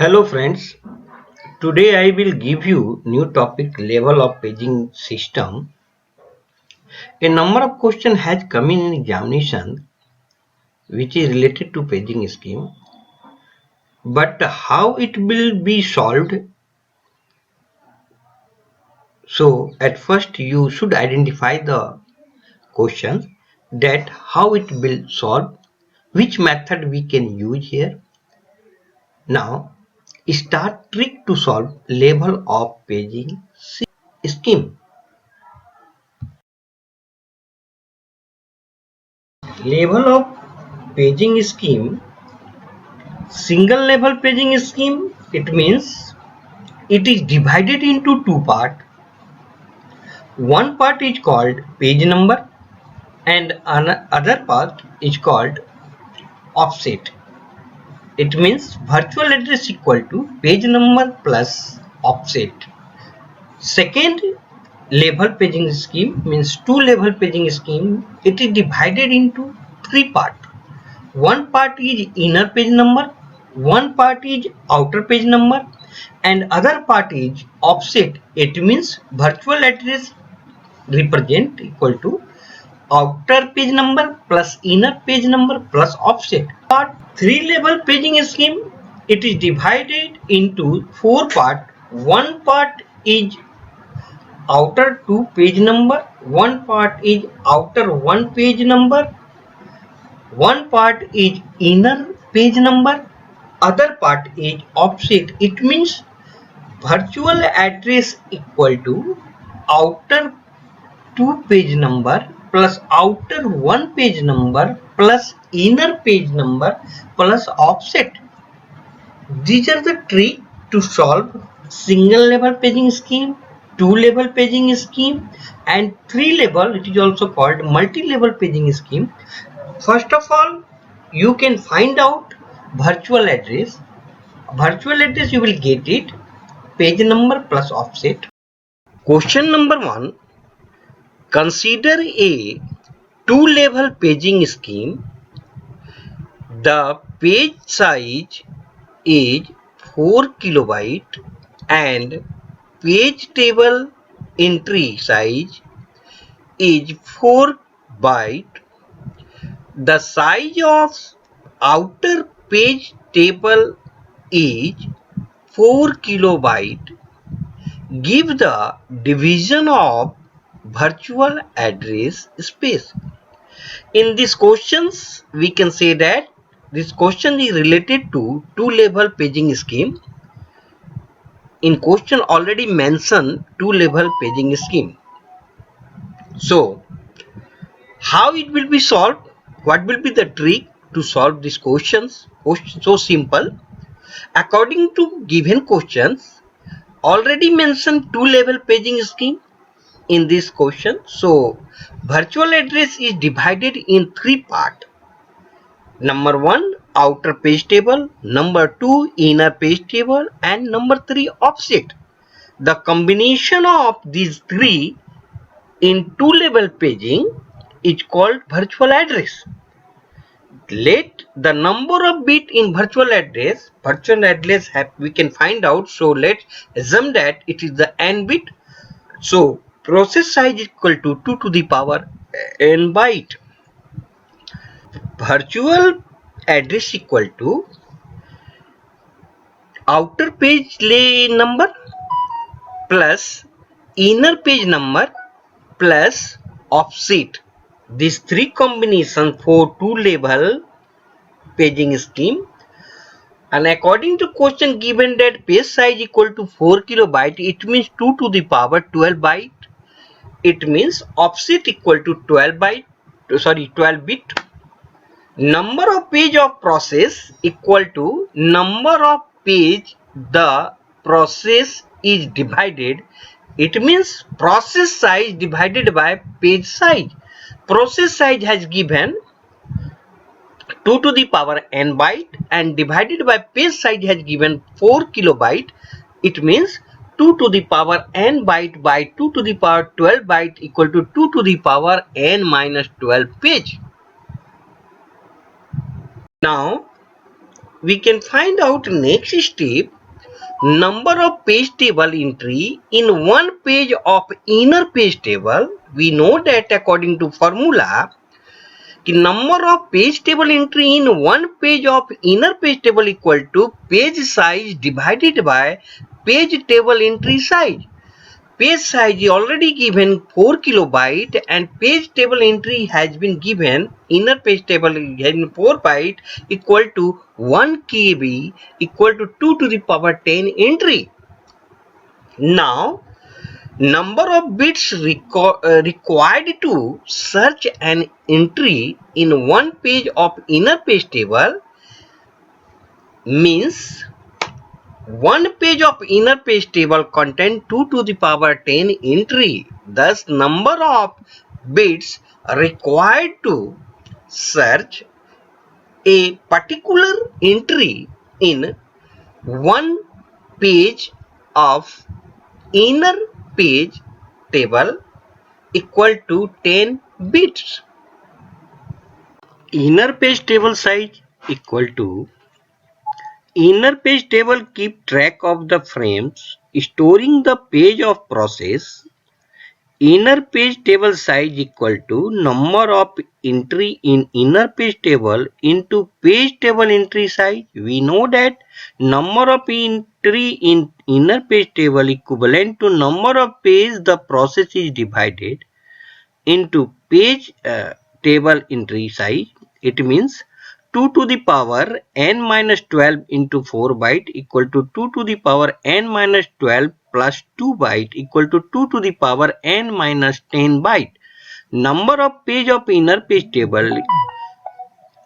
Hello friends, today I will give you new topic level of paging system. A number of questions has come in examination which is related to paging scheme, but how it will be solved? So at first you should identify the questions, that how it will solve, which method we can use here. Now start trick to solve level of paging scheme. Level of paging scheme. Single level paging scheme, it means it is divided into two parts. One part is called page number and another part is called offset. It means virtual address equal to page number plus offset. Second level paging scheme means two level paging scheme. It is divided into three parts. One part is inner page number, one part is outer page number, and other part is offset. It means virtual address represent equal to outer page number plus inner page number plus offset. Part 3 level paging scheme, it is divided into four parts. One part is outer two page number, one part is outer one page number, one part is inner page number, other part is offset. It means virtual address equal to outer two page number plus outer one page number plus inner page number plus offset. These are the trick to solve single level paging scheme, two level paging scheme, and three level, it is also called multi-level paging scheme. First of all, you can find out virtual address. Virtual address you will get it page number plus offset. Question number 1. Consider a two-level paging scheme. The page size is 4 kilobyte and page table entry size is 4 byte. The size of outer page table is 4 kilobyte. Give the division of virtual address space. In these questions, we can say that this question is related to two-level paging scheme. In question already mentioned two-level paging scheme. So, how it will be solved? What will be the trick to solve these questions? Question so simple. According to given questions, already mentioned two-level paging scheme in this question. So, virtual address is divided in three parts. Number 1, outer page table. Number 2, inner page table. And number 3, offset. The combination of these three in two-level paging is called virtual address. Let the number of bit in virtual address we can find out. So let's assume that it is the n bit. So process size is equal to 2 to the power n byte. Virtual address equal to outer page number plus inner page number plus offset. These three combinations for two level paging scheme. And according to question given that page size equal to 4 kilobyte, it means 2 to the power 12 byte. It means offset equal to 12 bit. Number of page of process equal to number of page the process is divided. It means process size divided by page size. Process size has given 2 to the power n byte and divided by page size has given 4 kilobyte. It means 2 to the power n byte by 2 to the power 12 byte equal to 2 to the power n minus 12 page. Now, we can find out next step number of page table entry in one page of inner page table. We know that according to formula, the number of page table entry in one page of inner page table equal to page size divided by page table entry size. Page size is already given 4 kilobyte and page table entry has been given, inner page table in 4 byte equal to 1 KB equal to 2 to the power 10 entry. Now number of bits required to search an entry in one page of inner page table means one page of inner page table contains 2 to the power 10 entry. Thus, number of bits required to search a particular entry in one page of inner page table equal to 10 bits. Inner page table size equal to inner page table keep track of the frames storing the page of process. Inner page table size equal to number of entry in inner page table into page table entry size. We know that number of entry in inner page table equivalent to number of page the process is divided into page table entry size. It means 2 to the power n minus 12 into 4 byte equal to 2 to the power n minus 12 plus 2 byte equal to 2 to the power n minus 10 byte. Number of page of inner page table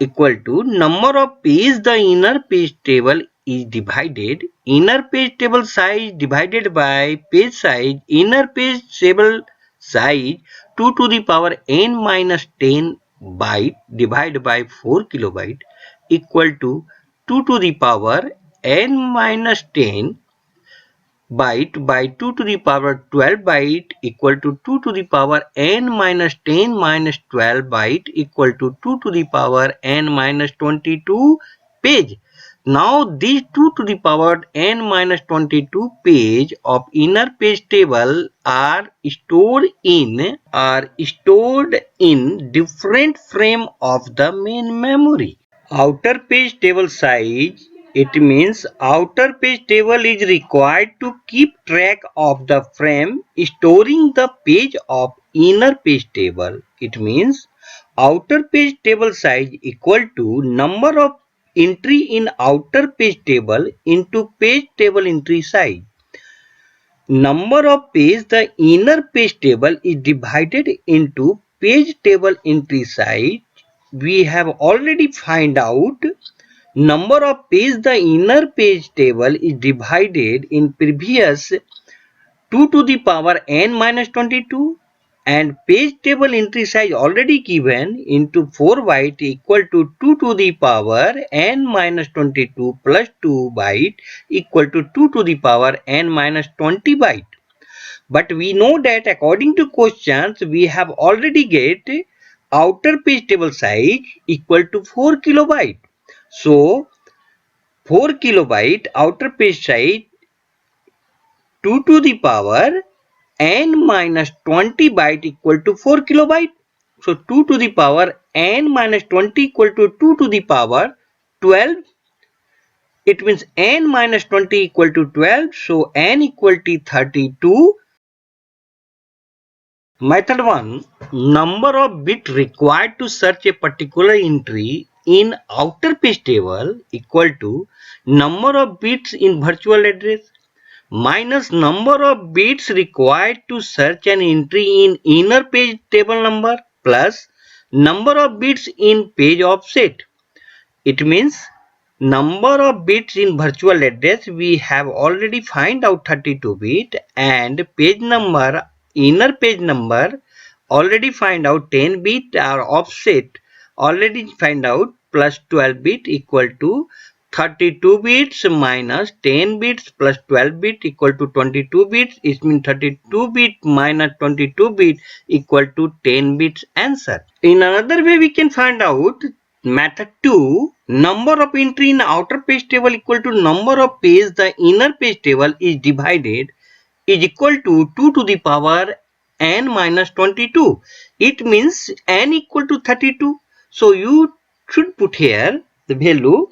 equal to number of page the inner page table is divided, inner page table size divided by page size, inner page table size 2 to the power n minus 10 byte divided by 4 kilobyte equal to 2 to the power n minus 10 byte by 2 to the power 12 byte equal to 2 to the power n minus 10 minus 12 byte equal to 2 to the power n minus 22 page. Now these 2 to the power n minus 22 page of inner page table are stored in different frame of the main memory. Outer page table size, it means outer page table is required to keep track of the frame storing the page of inner page table. It means outer page table size equal to number of entry in outer page table into page table entry size. Number of page the inner page table is divided into page table entry size. We have already find out number of page the inner page table is divided in previous 2 to the power n minus 22 and page table entry size already given into 4 byte equal to 2 to the power n minus 22 plus 2 byte equal to 2 to the power n minus 20 byte. But we know that according to questions we have already get outer page table size equal to 4 kilobyte. So 4 kilobyte outer page size 2 to the power n minus 20 byte equal to 4 kilobyte. So 2 to the power n minus 20 equal to 2 to the power 12. It means n minus 20 equal to 12. So n equal to 32. Method 1. Number of bits required to search a particular entry in outer page table equal to number of bits in virtual address minus number of bits required to search an entry in inner page table number plus number of bits in page offset. It means number of bits in virtual address we have already find out 32 bit and page number inner page number already find out 10 bit or offset already find out plus 12 bit equal to 32 bits minus 10 bits plus 12 bit equal to 22 bits. It means 32 bit minus 22 bit equal to 10 bits answer. In another way we can find out Method 2, number of entry in outer page table equal to number of page the inner page table is divided is equal to 2 to the power n minus 22. It means n equal to 32. So you should put here the value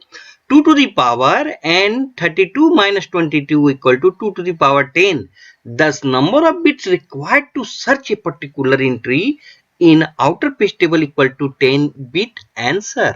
2 to the power n 32 minus 22 equal to 2 to the power 10. Thus number of bits required to search a particular entry in outer page table equal to 10 bit answer.